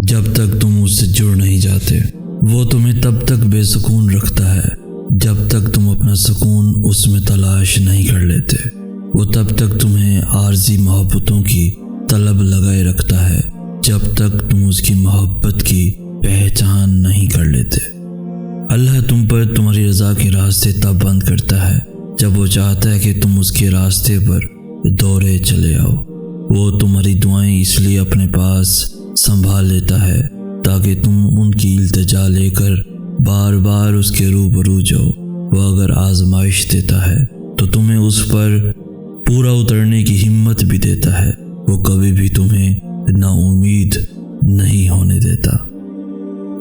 جب تک تم اس سے جڑ نہیں جاتے۔ وہ تمہیں تب تک بے سکون رکھتا ہے جب تک تم اپنا سکون اس میں تلاش نہیں کر لیتے۔ وہ تب تک تمہیں عارضی محبتوں کی طلب لگائے رکھتا ہے جب تک تم اس کی محبت کی پہچان نہیں کر لیتے۔ اللہ تم پر تمہاری رضا کے راستے تب بند کرتا ہے جب وہ چاہتا ہے کہ تم اس کے راستے پر دورے چلے آؤ۔ وہ تمہاری دعائیں اس لیے اپنے پاس سنبھال لیتا ہے تاکہ تم ان کی التجا لے کر بار بار اس کے روبرو جاؤ۔ وہ اگر آزمائش دیتا ہے تو تمہیں اس پر پورا اترنے کی ہمت بھی دیتا ہے۔ وہ کبھی بھی تمہیں نا امید نہیں ہونے دیتا۔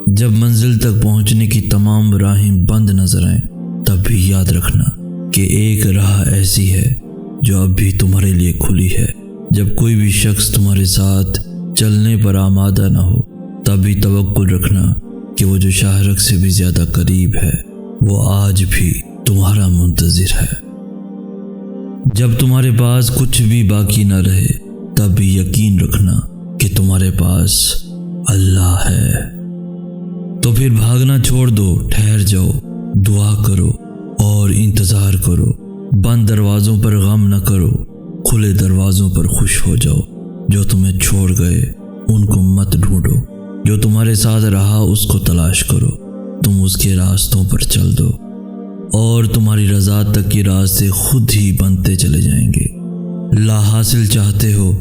جب منزل تک پہنچنے کی تمام راہیں بند نظر آئیں تب بھی یاد رکھنا کہ ایک راہ ایسی ہے جو اب بھی تمہارے لیے کھلی ہے۔ جب کوئی بھی شخص تمہارے ساتھ چلنے پر آمادہ نہ ہو تب بھی توکل رکھنا کہ وہ جو شاہرگ سے بھی زیادہ قریب ہے وہ آج بھی تمہارا منتظر ہے۔ جب تمہارے پاس کچھ بھی باقی نہ رہے تب بھی یقین رکھنا کہ تمہارے پاس اللہ ہے۔ تو پھر بھاگنا چھوڑ دو، ٹھہر جاؤ، دعا کرو اور انتظار کرو۔ بند دروازوں پر غم نہ کرو، کھلے دروازوں پر خوش ہو جاؤ۔ جو تمہیں چھوڑ گئے ان کو مت ڈھونڈو، جو تمہارے ساتھ رہا اس کو تلاش کرو۔ تم اس کے راستوں پر چل دو اور تمہاری رضا تک کے راستے خود ہی بنتے چلے جائیں گے۔ لا حاصل چاہتے ہو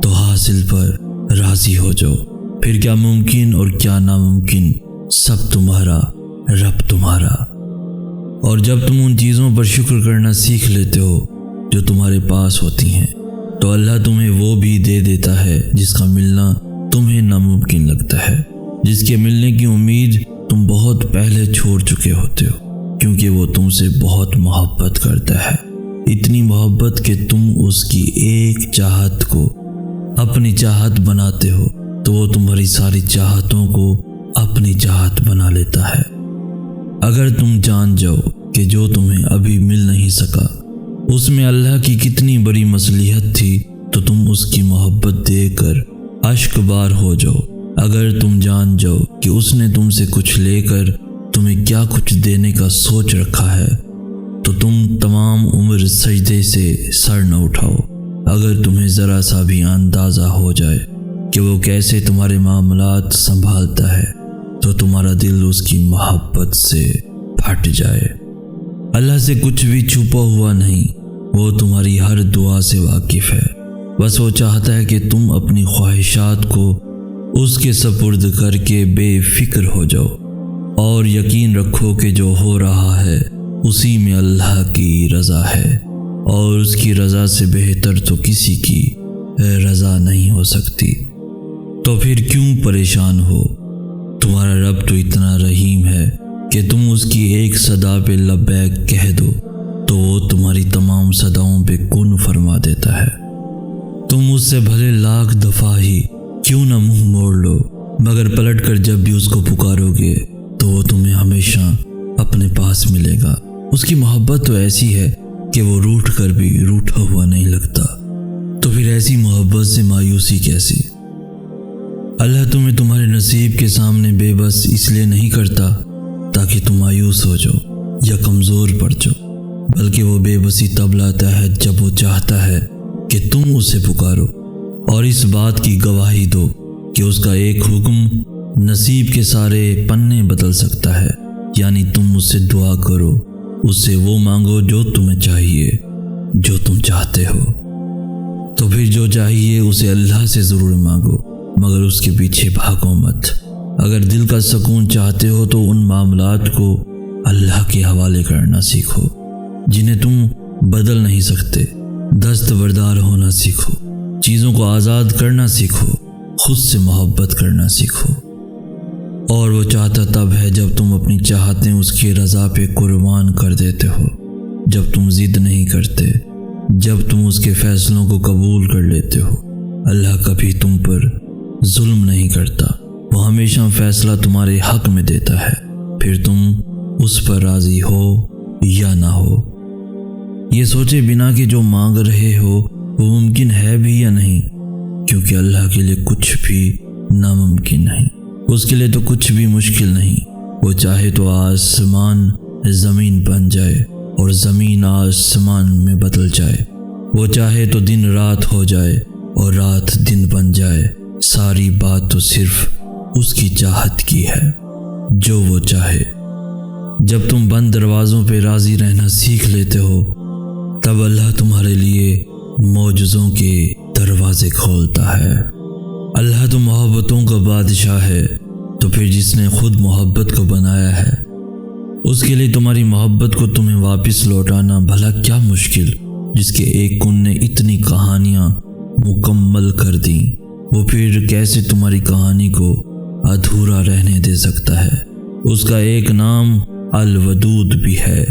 تو حاصل پر راضی ہو جاؤ۔ پھر کیا ممکن اور کیا ناممکن سب تمہارا، رب تمہارا۔ اور جب تم ان چیزوں پر شکر کرنا سیکھ لیتے ہو جو تمہارے پاس ہوتی ہیں تو اللہ تمہیں وہ بھی دے دیتا ہے جس کا ملنا تمہیں ناممکن لگتا ہے، جس کے ملنے کی امید تم بہت پہلے چھوڑ چکے ہوتے ہو، کیونکہ وہ تم سے بہت محبت کرتا ہے۔ اتنی محبت کہ تم اس کی ایک چاہت کو اپنی چاہت بناتے ہو تو وہ تمہاری ساری چاہتوں کو اپنی چاہت بنا لیتا ہے۔ اگر تم جان جاؤ کہ جو تمہیں ابھی مل نہیں سکا اس میں اللہ کی کتنی بڑی مصلحت تھی تو تم اس کی محبت دے کر اشک بار ہو جاؤ۔ اگر تم جان جاؤ کہ اس نے تم سے کچھ لے کر تمہیں کیا کچھ دینے کا سوچ رکھا ہے تو تم تمام عمر سجدے سے سر نہ اٹھاؤ۔ اگر تمہیں ذرا سا بھی اندازہ ہو جائے کہ وہ کیسے تمہارے معاملات سنبھالتا ہے تو تمہارا دل اس کی محبت سے پھٹ جائے۔ اللہ سے کچھ بھی چھپا ہوا نہیں، وہ تمہاری ہر دعا سے واقف ہے۔ بس وہ چاہتا ہے کہ تم اپنی خواہشات کو اس کے سپرد کر کے بے فکر ہو جاؤ اور یقین رکھو کہ جو ہو رہا ہے اسی میں اللہ کی رضا ہے، اور اس کی رضا سے بہتر تو کسی کی رضا نہیں ہو سکتی۔ تو پھر کیوں پریشان ہو؟ تمہارا رب تو اتنا رحیم ہے کہ تم اس کی ایک صدا پہ لبیک کہہ دو تو وہ تمہاری تمام صداؤں پہ کن فرما دیتا ہے۔ تم اس سے بھلے لاکھ دفعہ ہی کیوں نہ منہ موڑ لو، مگر پلٹ کر جب بھی اس کو پکارو گے تو وہ تمہیں ہمیشہ اپنے پاس ملے گا۔ اس کی محبت تو ایسی ہے کہ وہ روٹھ کر بھی روٹھا ہوا نہیں لگتا۔ تو پھر ایسی محبت سے مایوسی کیسی؟ اللہ تمہیں تمہارے نصیب کے سامنے بے بس اس لیے نہیں کرتا تاکہ تم مایوس ہو جاؤ یا کمزور پڑ جاؤ، بلکہ وہ بے بسی تب لاتا ہے جب وہ چاہتا ہے کہ تم اسے پکارو اور اس بات کی گواہی دو کہ اس کا ایک حکم نصیب کے سارے پنے بدل سکتا ہے۔ یعنی تم اس سے دعا کرو، اس سے وہ مانگو جو تمہیں چاہیے، جو تم چاہتے ہو۔ تو پھر جو چاہیے اسے اللہ سے ضرور مانگو، مگر اس کے پیچھے بھاگو مت۔ اگر دل کا سکون چاہتے ہو تو ان معاملات کو اللہ کے حوالے کرنا سیکھو جنہیں تم بدل نہیں سکتے۔ دستبردار ہونا سیکھو، چیزوں کو آزاد کرنا سیکھو، خود سے محبت کرنا سیکھو۔ اور وہ چاہتا تب ہے جب تم اپنی چاہتیں اس کی رضا پہ قربان کر دیتے ہو، جب تم ضد نہیں کرتے، جب تم اس کے فیصلوں کو قبول کر لیتے ہو۔ اللہ کبھی تم پر ظلم نہیں کرتا، وہ ہمیشہ فیصلہ تمہارے حق میں دیتا ہے، پھر تم اس پر راضی ہو یا نہ ہو۔ یہ سوچے بنا کہ جو مانگ رہے ہو وہ ممکن ہے بھی یا نہیں، کیونکہ اللہ کے لیے کچھ بھی ناممکن نہیں، اس کے لیے تو کچھ بھی مشکل نہیں۔ وہ چاہے تو آسمان زمین بن جائے اور زمین آسمان میں بدل جائے، وہ چاہے تو دن رات ہو جائے اور رات دن بن جائے، ساری بات تو صرف اس کی چاہت کی ہے، جو وہ چاہے۔ جب تم بند دروازوں پہ راضی رہنا سیکھ لیتے ہو، تب اللہ تمہارے لیے معجزوں کے دروازے کھولتا ہے۔ اللہ تو محبتوں کا بادشاہ ہے، تو پھر جس نے خود محبت کو بنایا ہے، اس کے لیے تمہاری محبت کو تمہیں واپس لوٹانا بھلا کیا مشکل، جس کے ایک کن نے اتنی کہانیاں مکمل کر دیں، وہ پھر کیسے تمہاری کہانی کو ادھورا رہنے دے سکتا ہے؟ اس کا ایک نام الودود بھی ہے،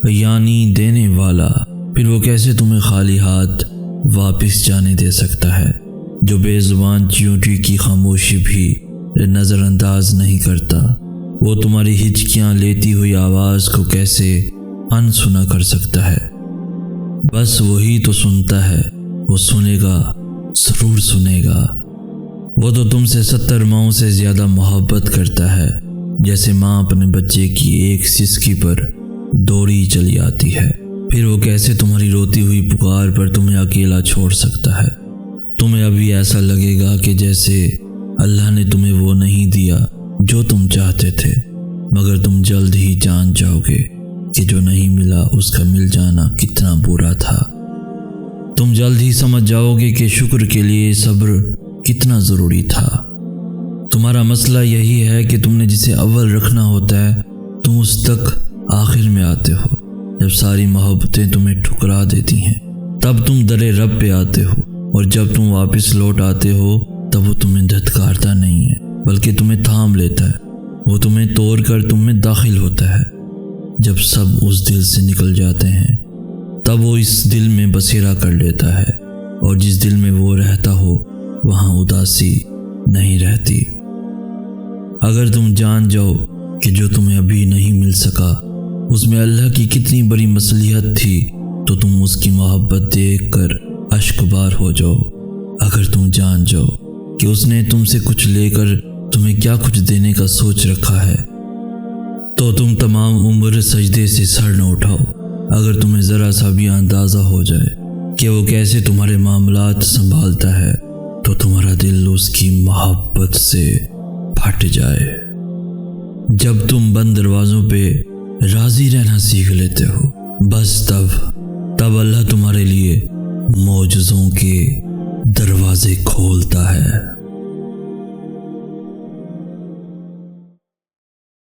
یعنی دینے والا، پھر وہ کیسے تمہیں خالی ہاتھ واپس جانے دے سکتا ہے؟ جو بے زبان چیونٹی کی خاموشی بھی نظر انداز نہیں کرتا، وہ تمہاری ہچکیاں لیتی ہوئی آواز کو کیسے انسنا کر سکتا ہے؟ بس وہی تو سنتا ہے، وہ سنے گا، ضرور سنے گا۔ وہ تو تم سے 70 ماؤں سے زیادہ محبت کرتا ہے، جیسے ماں اپنے بچے کی ایک سسکی پر دوڑی چلی آتی ہے۔ پھر وہ کیسے تمہاری روتی ہوئی پکار پر تمہیں اکیلا چھوڑ سکتا ہے؟ تمہیں ابھی ایسا لگے گا کہ جیسے اللہ نے تمہیں وہ نہیں دیا جو تم چاہتے تھے، مگر تم جلد ہی جان جاؤ گے کہ جو نہیں ملا اس کا مل جانا کتنا برا تھا۔ تم جلد ہی سمجھ جاؤ گے کہ شکر کے لیے صبر کتنا ضروری تھا۔ تمہارا مسئلہ یہی ہے کہ تم نے جسے اول رکھنا ہوتا ہے، تم اس تک آخر میں آتے ہو۔ جب ساری محبتیں تمہیں ٹھکرا دیتی ہیں، تب تم در رب پہ آتے ہو، اور جب تم واپس لوٹ آتے ہو تب وہ تمہیں دھتکارتا نہیں ہے، بلکہ تمہیں تھام لیتا ہے۔ وہ تمہیں توڑ کر تم میں داخل ہوتا ہے۔ جب سب اس دل سے نکل جاتے ہیں، تب وہ اس دل میں بسیرا کر لیتا ہے، اور جس دل میں وہ رہتا ہو وہاں اداسی نہیں رہتی۔ اگر تم جان جاؤ کہ جو تمہیں ابھی نہیں مل سکا اس میں اللہ کی کتنی بڑی مصلحت تھی، تو تم اس کی محبت دیکھ کر اشک بار ہو جاؤ۔ اگر تم جان جاؤ کہ اس نے تم سے کچھ لے کر تمہیں کیا کچھ دینے کا سوچ رکھا ہے، تو تم تمام عمر سجدے سے سر نہ اٹھاؤ۔ اگر تمہیں ذرا سا بھی اندازہ ہو جائے کہ وہ کیسے تمہارے معاملات سنبھالتا ہے، تو تمہارا دل اس کی محبت سے پھٹ جائے۔ جب تم بند دروازوں پہ راضی رہنا سیکھ لیتے ہو، بس تب اللہ تمہارے لیے معجزوں کے دروازے کھولتا ہے۔